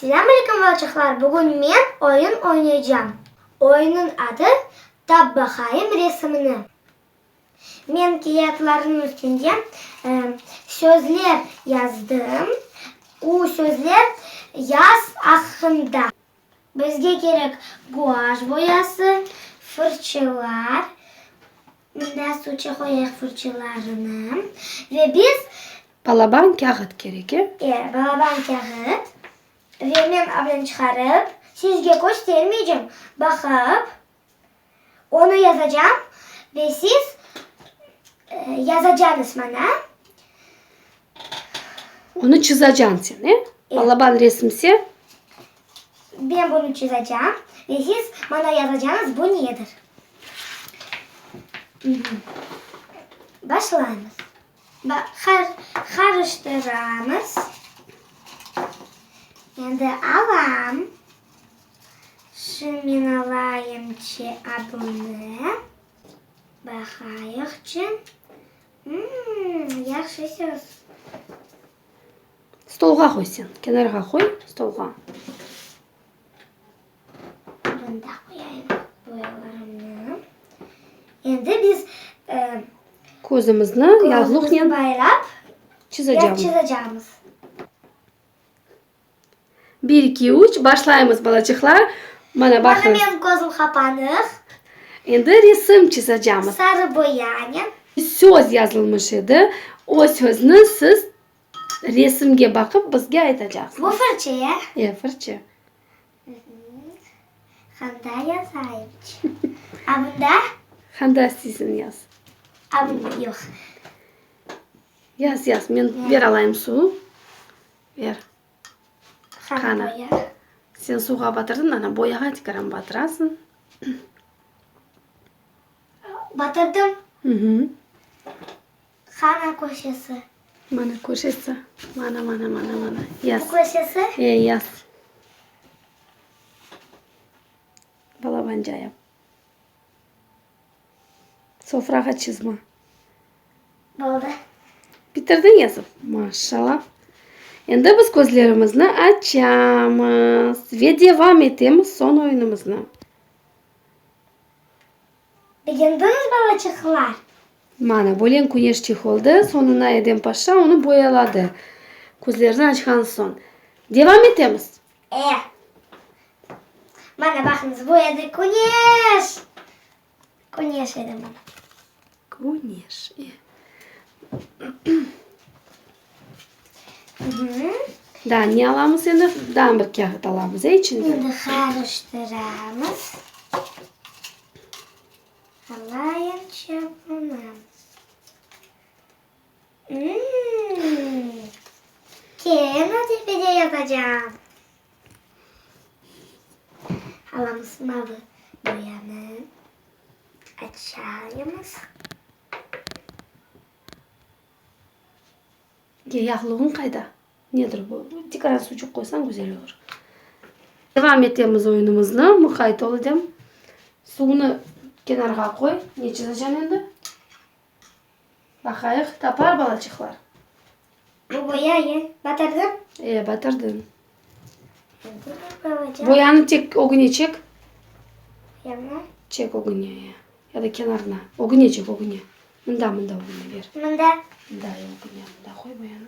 Selamünaleyküm balçıklar. Bugün ben oyun oynayacağım. Oyunun adı Tab bakayım resmini. Ben kağıtların üstünde sözler yazdım. O sözler yaz hakkında. Bizge gerek guaj boyası, fırçalar. Bunda suça koyak fırçalarını. Ve biz Balaban kağıt gerek. balaban kağıt. Ve ben ablan çıkarıp sizge göstermeyeceğim. Bakıp onu yazacağım ve siz yazacaksınız bana. Onu çizeceksin sen. Balaban resimsi. Ben bunu çizeceğim ve siz bana yazacaksınız bu nedir? Başlayalım. Karıştırırız. Ben de alayım. Şimdi alayım ki adını. Bakayık için. Yaxşı söz. Stolga koy sen. Kenarga koy. Stolga. Bunda koyayım boyalarımı. Şimdi biz Közümüzü yağlıqla bayrap çizeceğim. çizeceğimiz. 1, 2, 3 başlayımız balacıklar. Bana bakın. Benim gözüm kapanık. Şimdi resim çizeceğimiz. Sarı boyayın. Söz yazılmış idi. O sözünü siz resimge bakıp bizge aytacaksınız. Bu fırçaya. Fırça. Handa yazayım. Abunda? Handa sizin yaz. Abunda yok. Yaz. Ben ver alayım su. Ver. Handa Kana. boya. Sen suğa batırdın, ana boyağa tikaran batırasın. Batırdım. Hı. Hana koşası. Mana koşesi. Mana. Yaz. Bu koşası. Yaz. Balabanca yap. Sofraga çizme. Oldu. Bitirdin yazıp. Maşallah. Şimdi biz gözlerimizni açamiz ve devam etamiz son oyunumuzni. Beğendiniz babacıklar. Mana bo'len kunesh chexoldi. Sonuna Edem Pasha onu boyaladı. Ko'zlarini ochgan so'ng. Devam etamiz. Bana bakınız bu evde güneş. Güneş dedim bana. Kunesh. Da ne alamiz endi? Dan bir kağıt alamiz içinde. Şimdi karıştıramiz. Alayım çapını. Kendi tepede yazacağım. Alamız mavi boyanı. Açayımız. Yağlığın qayda? Nedir bu? Tikaran sucuk koysan güzel olur. Devam etamiz oyunumuzni. Muqayt oldim. Suvni kenarga qo'y. Ne chizeceksin endi? Bakayık. Tapar balacıklar. Bu boyayı batırdım. Batırdın. Babacığım. Boyanı çek, ogune çek. Yana. Çek ogune ya da kenarına. Ogune çek ogune. Mında ogune ver. Bunda. Mında ogune. Mında koy boyanı.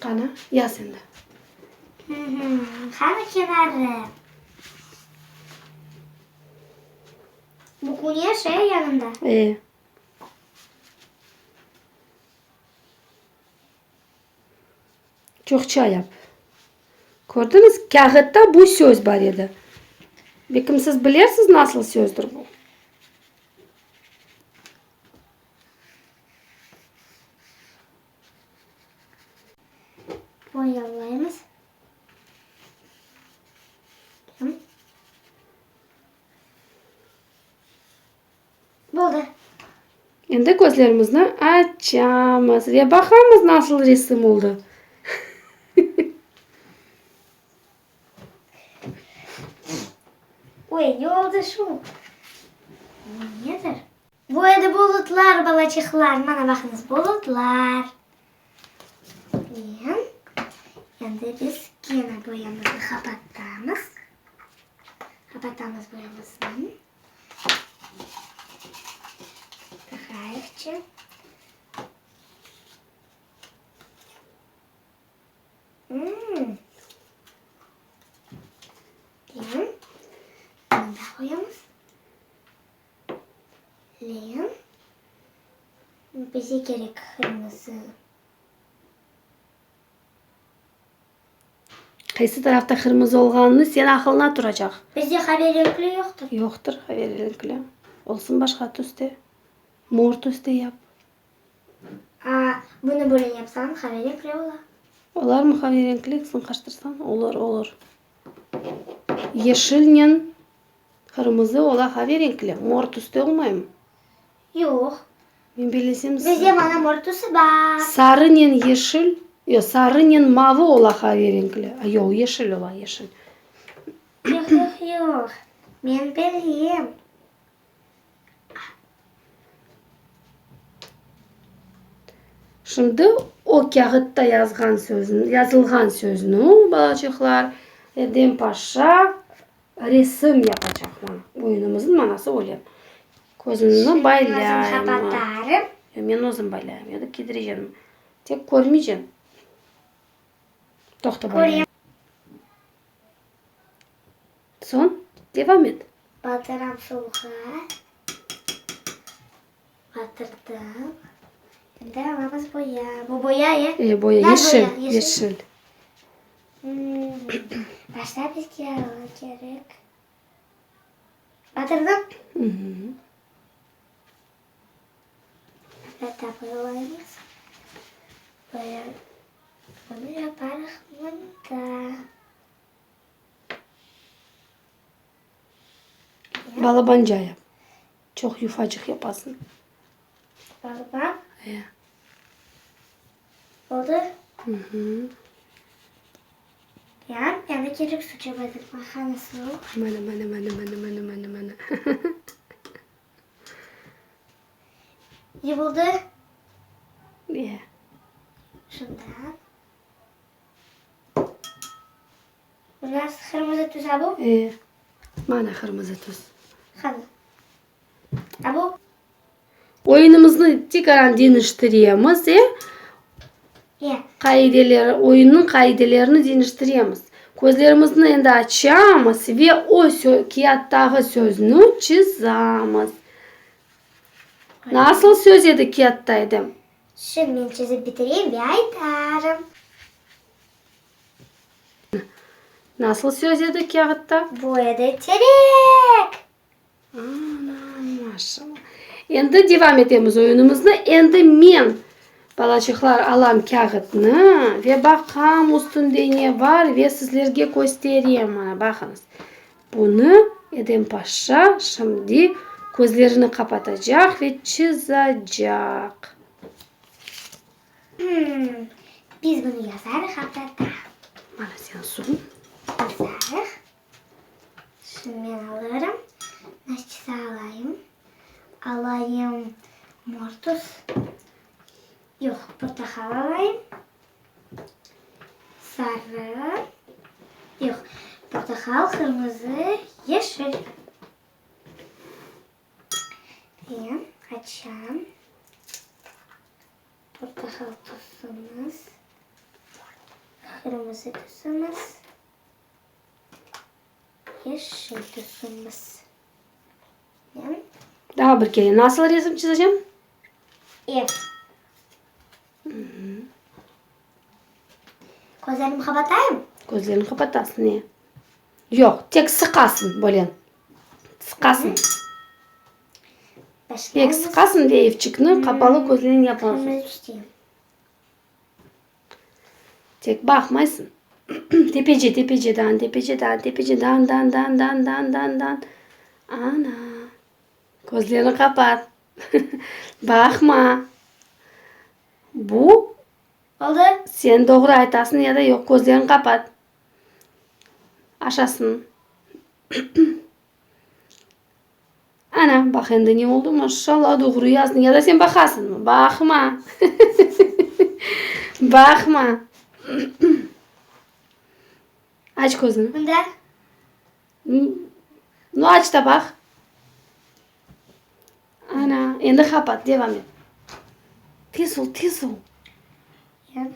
Kana yaz endi. Hani kenarı. Bu kunya şey yanında. Çokça yap. Gördünüz, kağıtta bu söz var edi. Bekim siz bilirsiniz nasıl sözdür bu? Boyalayımız. Buldu. Endi gözlerimizni açamiz ve bakamiz nasıl resim oldu. Oy, ne oldu şu? Bu nedir? Bu evde bulutlar, balacıklar. Bana bakınız bulutlar. Endi biz gene boyamızı kapattamız. Kapattamız boyamızı. Bakayıkçı. Leğen. Bunu da koyamız. Leğen. Bize gerek kırmızı. Qaysi tarafta kırmızı olganını sen akılına duracak. Bizde haberlikli yoktur. Yoktur haberlilikle. Olsun başka tüste. Mor tüste yap. Bunu böyle yapsam haberlikli olur. Olar mı haberlilik sen kaçtırsan? Olur. Yeşille kırmızı ola haberlilikli. Mor tüste olmay mı? Yok. Ben bilesem Bizde bana mortusu var. sarıyla yeşil, yo sarıyla mavi ola haberlilikli. Yo yeşil ola yeşil. Yok. Ben bileyim. Şimdi o kağıtta yazılgan sözünü balacıklar Edem Paşa resim yapacak bana. Oyunumuzun manası oluyor. Gözünü baylayayım. Kapatarım. Ben özüm baylayayım ya da kidireceğim. Tek görmeyeceğim. Toxta baylayayım. Son devam et. Batıram soğuğa. Batırdım. Şimdi alamız boya. Bu boya ya. Boya Ne yeşil. boya? Yeşil. Başta biz gerek. Batırdım. Hı. Hatta boyalarımız. Bunu yaparız bunda. Balabanca yap. Çok yufacık yapasın. Bak. He. Oldu. Hı. Yani de gerek suça batırma. Nasıl? Mana. İyi buldu. Yeah. Şundan. Biraz kırmızı tuz abu. Mana kırmızı tuz. Hadi. Abu. Oyunumuzu tekrar değiştiriyoruz. Ya. Oyunun kaidelerini değiştiriyoruz. Gözlerimizi endi açıyoruz ve o kağıttaki sözünü çizemiz. Nasıl söz edi kağıttaydı? Şimdi ben çizip bitireyim ve aytarım. Nasıl söz edi kağıtta? Boyadı terek. Anam maşallah. Endi devam etemiz oyunumuzda. Endi men balacıklar alam kağıtını ve bakam üstünde ne var ve sizlerge göstereyim. Mana bakınız. Bunu Edem Paşa şimdi gözlerini kapatacak ve çizecek. Biz bunu yazarız hatta. Mana sen sun. Yazarız. Şimdi ben alırım. Nasıl alayım? Alayım mortus. Yok, portakal alayım. Sarı. Yok, portakal, kırmızı, yeşil. Ben açacağım. Portakal tuzumuz. Kırmızı tuzumuz. Yeşil tuzumuz. Daha bir kere nasıl resim çizeceğim? Evet. Gözlerimi kapatayım. Gözlerini kapatasın ne? Yok, tek sıkasın böyle. Sıkasın. Başka Tek sıkasın diye evçikini kapalı gözlerini yaparsın. kırmızı isteyeyim. Tek bakmaysın. Tepeceden. Dan. Ana. Gözlerini kapat. Bakma. Bu Oldu. sen doğru aytasın ya da yok, gözlerini kapat. Aşasın. Ana bak endi ne oldu maşallah doğru yazdın ya da sen bakasın mı? Bakma. Bakma. Aç gözünü. Bunda. Nu aç da bak. Ana. Endi kapat. Devam et. Tez ol. Tez ol. Yan.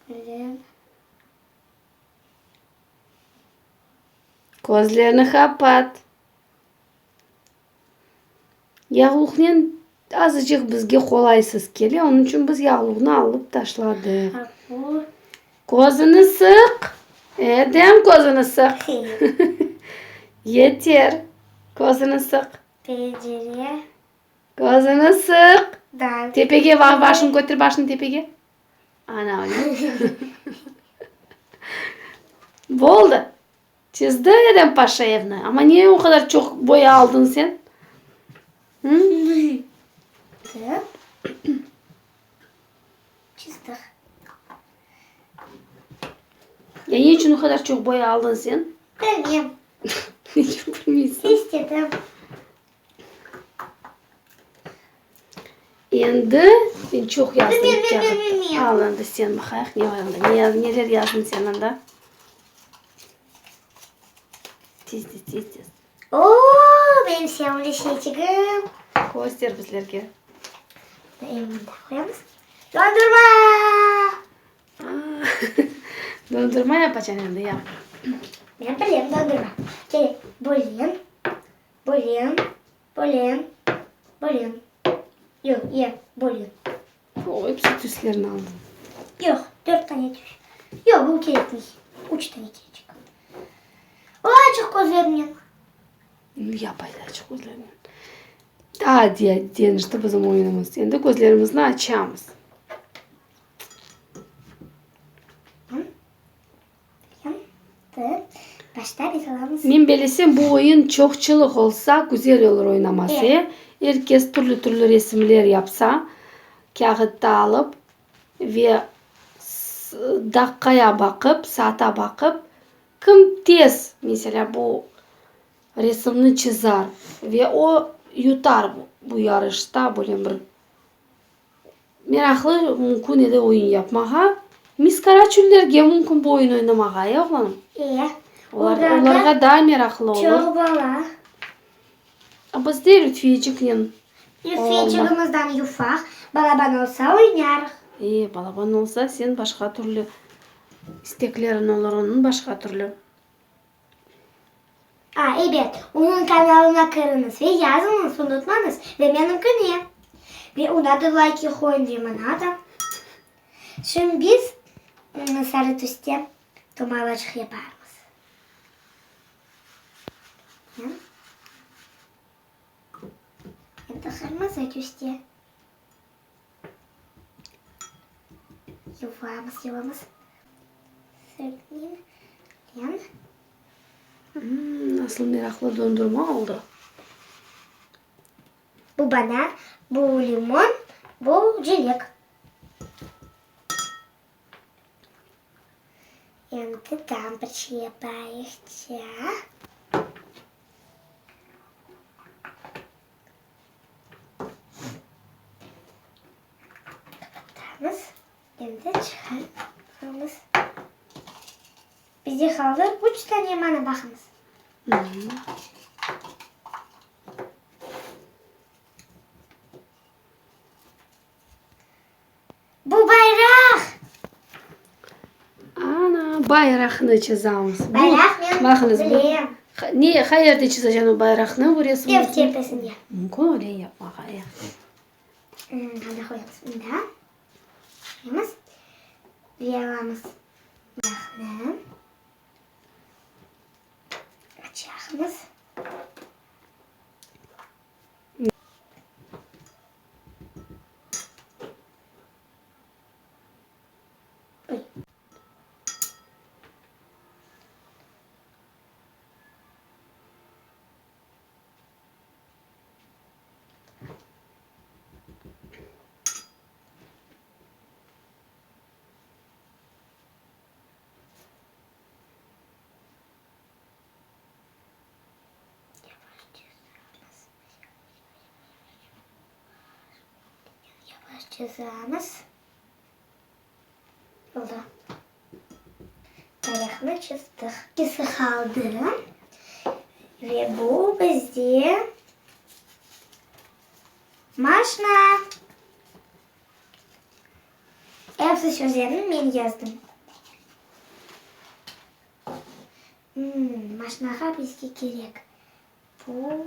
Böyle. Gözlerini kapat. Yağlıqnen azıcık bizge kolaysız geliyor. Onun için biz yağlığını alıp taşladık. Bu. Gözünü sık. Edem gözünü sık. Yeter. Gözünü sık. Pencere. Gözünü sık. Dal. Tepege bak, başını götür, başını tepege. Ana öyle. Oldu. Çizdi Edem Paşa'yevni. Ama niye o kadar çok boya aldın sen? Hı? Çizdik. Ya niye için o kadar çok boya aldın sen? Bilmiyorum. Hiç bilmiyorsun. İstedim. Endi ben çok yazdım. Bilmiyorum. Alındı sen bakayım ne var onda. Neler yazdın sen onda? Tez. Oo, benim siyahımda şeycigim. Göster bizlerge. Elimde koyalım. Dondurma. Dondurma yapacaksın endi yap. Ben biliyorum dondurma. Şey, bölüm. Yok, bölüm. O hepsi tüslerini aldın. Yok, 4 tane düş. Yok, bu kilitli. 3 tane kilitli. O açık gözlerim. Yapaydı açık gözlerini. Daha diyen işte bizim oyunumuz. Endi gözlerimizni açamız. Başta biz alalım. Men bilesem bu oyun çokçılık olsa güzel olur oynaması. Evet. Herkes türlü resimler yapsa, kağıtta alıp ve dakikaya bakıp, saate bakıp kim tez mesela bu resimni çizer ve o yutar bu yarışta böyle bir meraklı mümkün ede oyun yapmağa. Miskara çüllerge mümkün bu oyun oynamağa ya oğlum. İyi. Onlarga daha meraklı olur. Çok bala. Bizde lütfiyeciklen. Lütfiyecigimizden yufak. Balaban olsa oynarıq. Balaban olsa sen başka türlü isteklerin olur onun başka türlü. Evet. Onun kanalına kırınız ve yazınız unutmanız. Ve benimkini. Ve ona da like koyun limonada. Şimdi biz sarı tüste tomalacık yaparız. Это kırmızı tüste. Yuvamız. Sürtmeyin. Yan. Nasıl meraklı dondurma oldu. Bu bana, bu limon, bu çilek. Şimdi tam bir şey yapayız. Kapatırız. Şimdi çıkarırız. Bize kaldı 3 tane yemana bakınız. Bu bayrak. Ana bayrağını çizeceğiz. Bayrak ne? Bakınız bu. Bileyim. Niye hayırda çizeceksin o bayrağını bu resmi? Ev tepesinde. Mümkün öyle yapmak ya. Hadi koyalım şimdi. Koyalım. Yağımız. Bakın. Açağımız. Oy. Yavaş çizeceğimiz. Oldu. Tarafını çizdik. İkisi kaldı. Ve bu bizde maşna. Hepsi sözlerini ben yazdım. Maşnaha bizge gerek. Bu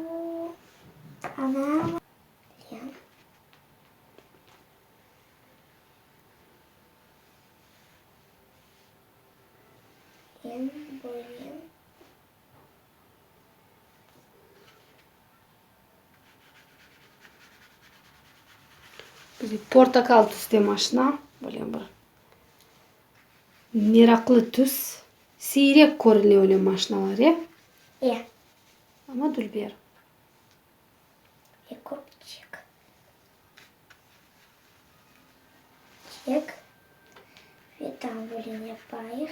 ana en böyle Bir portakal түсте машина. Böyle bir meraklı түс. Siyirek көріне öyle maşinalar ya. Ama Dülber. Kopçuk. Çek. Ve tam böyle yapayım.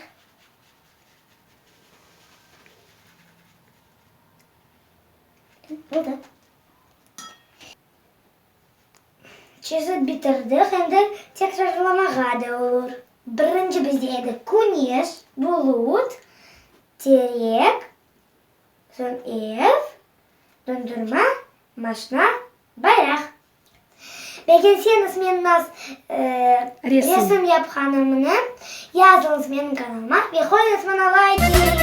Burada. Çizip bitirdik. Hem de tekrarlamağa da olur. Birinci bizde güneş, bulut, terek, son ev, dondurma, maşna, bayrak. Beğenseniz men resim yapkanımını yazınız benim kanalıma ve koyunuz bana like.